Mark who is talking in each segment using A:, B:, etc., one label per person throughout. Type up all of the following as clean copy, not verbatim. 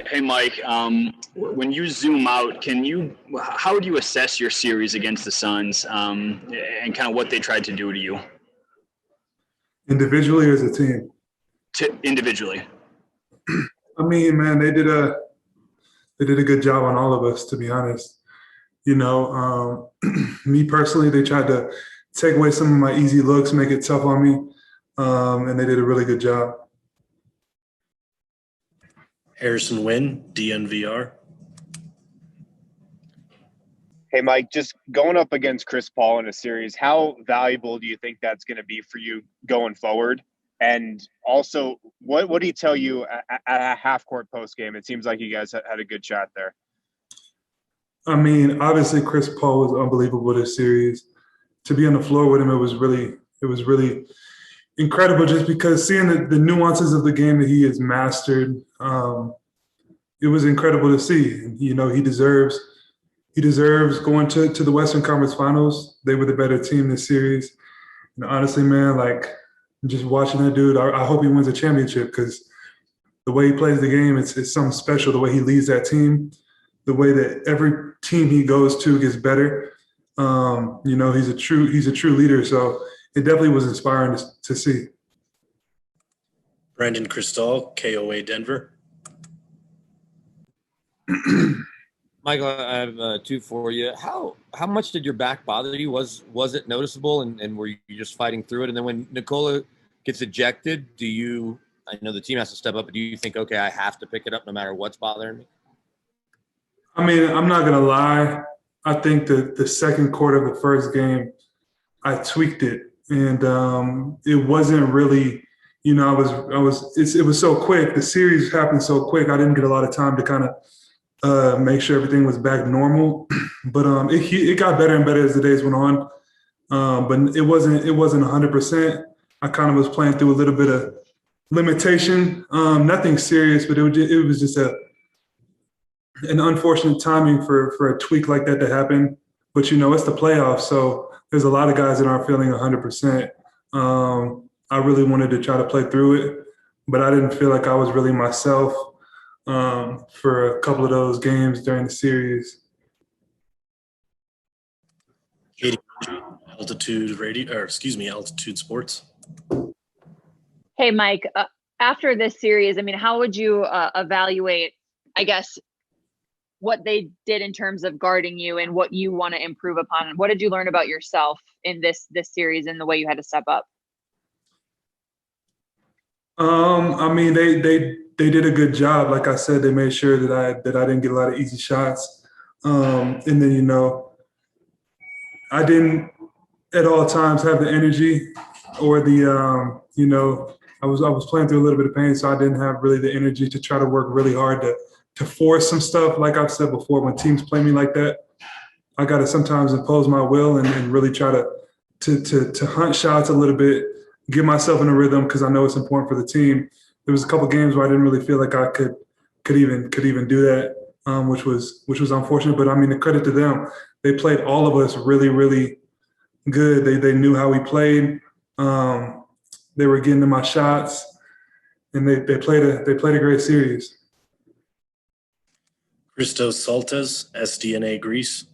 A: Hey, Mike, when you zoom out, how would you assess your series against the Suns and kind of what they tried to do to you?
B: Individually or as a team?
A: Individually.
B: I mean, man, they did a good job on all of us, to be honest. Me personally, they tried to take away some of my easy looks, make it tough on me, and they did a really good job.
C: Harrison Wynn, DNVR.
D: Hey, Mike, just going up against Chris Paul in a series, how valuable do you think that's going to be for you going forward? And also, what did he tell you at a half-court post-game? It seems like you guys had a good chat there.
B: I mean, obviously, Chris Paul was unbelievable this series. To be on the floor with him, it was really incredible just because seeing the nuances of the game that he has mastered, it was incredible to see. He deserves going to the Western Conference Finals. They were the better team this series. And honestly, man, like just watching that dude, I hope he wins a championship because the way he plays the game, it's something special. The way he leads that team, the way that every team he goes to gets better. He's a true leader. So it definitely was inspiring to see.
C: Brandon Cristal, KOA Denver.
E: Michael, I have two for you. How much did your back bother you? Was it noticeable, and were you just fighting through it? And then when Nikola gets ejected, I know the team has to step up, but do you think, okay, I have to pick it up no matter what's bothering me?
B: I mean, I'm not gonna lie. I think the second quarter of the first game, I tweaked it, and it wasn't really. It was so quick. The series happened so quick. I didn't get a lot of time to kind of make sure everything was back normal. But it got better and better as the days went on. But it wasn't 100%. I kind of was playing through a little bit of limitation. Nothing serious, but it was just an unfortunate timing for a tweak like that to happen. But it's the playoffs, so there's a lot of guys that aren't feeling 100%. I really wanted to try to play through it, but I didn't feel like I was really myself for a couple of those games during the series.
C: Altitude Sports.
F: Hey, Mike, after this series, I mean, how would you evaluate, I guess, what they did in terms of guarding you and what you want to improve upon? What did you learn about yourself in this series and the way you had to step up?
B: I mean, they did a good job. Like I said, they made sure that I didn't get a lot of easy shots. And then, I didn't at all times have the energy or I was playing through a little bit of pain, so I didn't have really the energy to try to work really hard to force some stuff. Like I've said before, when teams play me like that, I got to sometimes impose my will and really try to hunt shots a little bit, get myself in a rhythm because I know it's important for the team. There was a couple games where I didn't really feel like I could even do that, which was unfortunate. But I mean, the credit to them, they played all of us really, really good. They knew how we played. They were getting to my shots, and they played a great series.
C: Christos Saltes, SDNA Greece.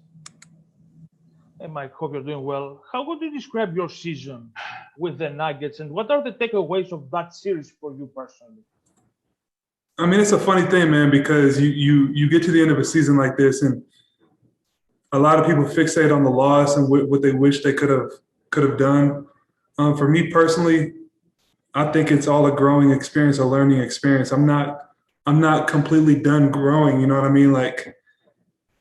G: Hey, Mike, hope you're doing well. How would you describe your season with the Nuggets, and what are the takeaways of that series for you personally?
B: I mean, it's a funny thing, man, because you get to the end of a season like this, and a lot of people fixate on the loss and what they wish they could have done. For me personally, I think it's all a growing experience, a learning experience. I'm not completely done growing. You know what I mean? Like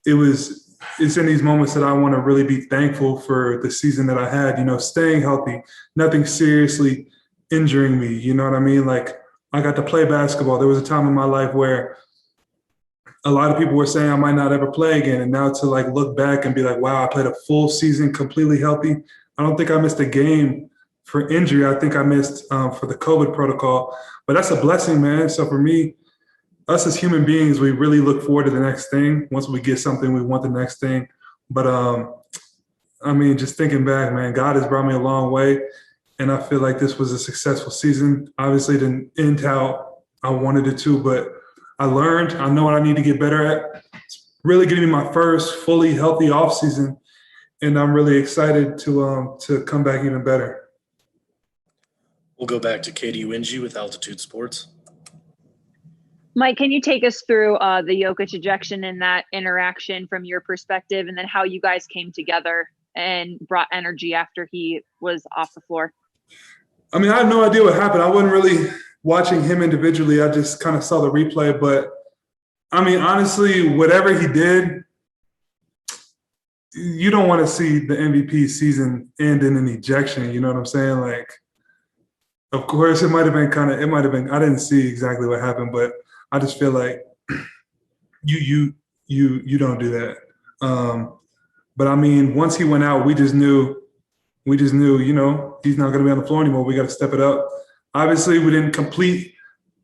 B: it's in these moments that I want to really be thankful for the season that I had, staying healthy, nothing seriously injuring me. You know what I mean? Like I got to play basketball. There was a time in my life where a lot of people were saying I might not ever play again. And now to look back and be like, wow, I played a full season completely healthy. I don't think I missed a game for injury. I think I missed for the COVID protocol, but that's a blessing, man. So for me, us as human beings, we really look forward to the next thing. Once we get something, we want the next thing. But I mean, just thinking back, man, God has brought me a long way. And I feel like this was a successful season. Obviously, it didn't end how I wanted it to, but I learned. I know what I need to get better at. It's really getting me my first fully healthy offseason, and I'm really excited to come back even better.
C: We'll go back to Katie Wingy with Altitude Sports.
F: Mike, can you take us through the Jokic ejection and that interaction from your perspective, and then how you guys came together and brought energy after he was off the floor?
B: I mean, I had no idea what happened. I wasn't really watching him individually. I just kind of saw the replay. But, I mean, honestly, whatever he did, you don't want to see the MVP season end in an ejection. You know what I'm saying? Like, of course, it might have been, I didn't see exactly what happened, but I just feel like you don't do that. But, I mean, once he went out, we just knew, you know, he's not going to be on the floor anymore. We got to step it up. Obviously, we didn't complete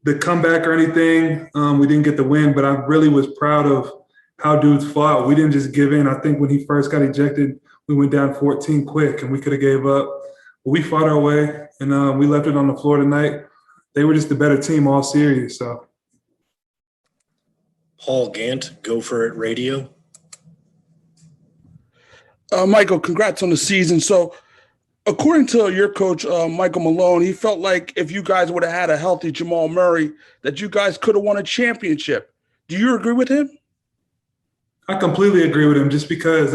B: the comeback or anything. We didn't get the win, but I really was proud of how dudes fought. We didn't just give in. I think when he first got ejected, we went down 14 quick, and we could have gave up. But we fought our way, and we left it on the floor tonight. They were just the better team all series. So,
C: Paul Gant, Go For It Radio.
H: Michael, congrats on the season. So, according to your coach, Michael Malone, he felt like if you guys would have had a healthy Jamal Murray, that you guys could have won a championship. Do you agree with him?
B: I completely agree with him, just because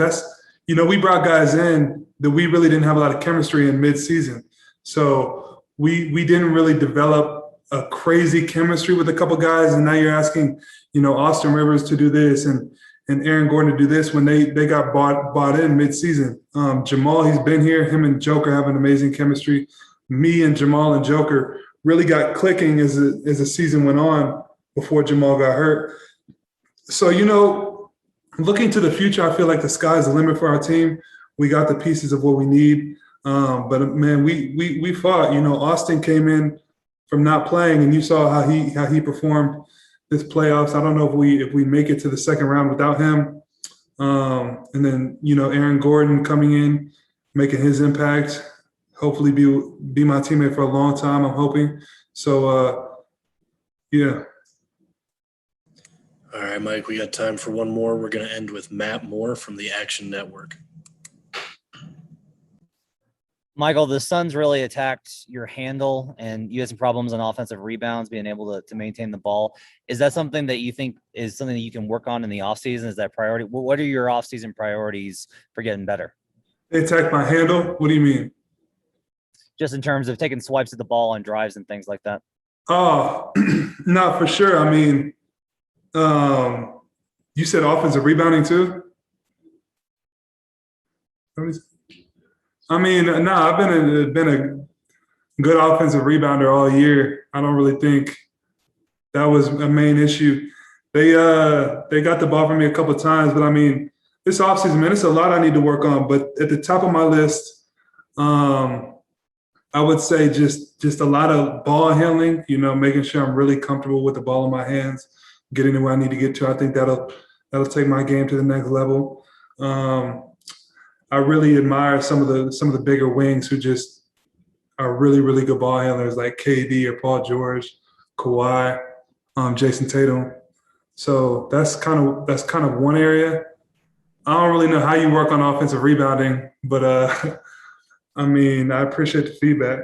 B: we brought guys in that we really didn't have a lot of chemistry in mid-season. So we didn't really develop a crazy chemistry with a couple guys, and now you're asking, Austin Rivers to do this and Aaron Gordon to do this when they got bought in mid-season. Jamal, he's been here. Him and Joker have an amazing chemistry. Me and Jamal and Joker really got clicking as the season went on before Jamal got hurt. So, looking to the future, I feel like the sky's the limit for our team. We got the pieces of what we need. But, man, we fought. Austin came in from not playing, and you saw how he performed this playoffs. I don't know if we make it to the second round without him. And then, Aaron Gordon coming in, making his impact, hopefully be my teammate for a long time, I'm hoping. So, yeah.
C: All right, Mike, we got time for one more. We're going to end with Matt Moore from the Action Network.
I: Michael, the Suns really attacked your handle, and you had some problems on offensive rebounds, being able to maintain the ball. Is that something that you think is something that you can work on in the offseason? Is that priority? What are your offseason priorities for getting better?
B: They attacked my handle? What do you mean?
I: Just in terms of taking swipes at the ball and drives and things like that.
B: Oh, no, for sure. I mean, you said offensive rebounding too? I mean, no, I've been a good offensive rebounder all year. I don't really think that was a main issue. They got the ball from me a couple of times, but I mean, this offseason, man, it's a lot I need to work on. But at the top of my list, I would say just a lot of ball handling, making sure I'm really comfortable with the ball in my hands, getting to where I need to get to. I think that'll take my game to the next level. I really admire some of the bigger wings who just are really, really good ball handlers, like KD or Paul George, Kawhi, Jason Tatum. So that's kind of one area. I don't really know how you work on offensive rebounding, but I mean, I appreciate the feedback.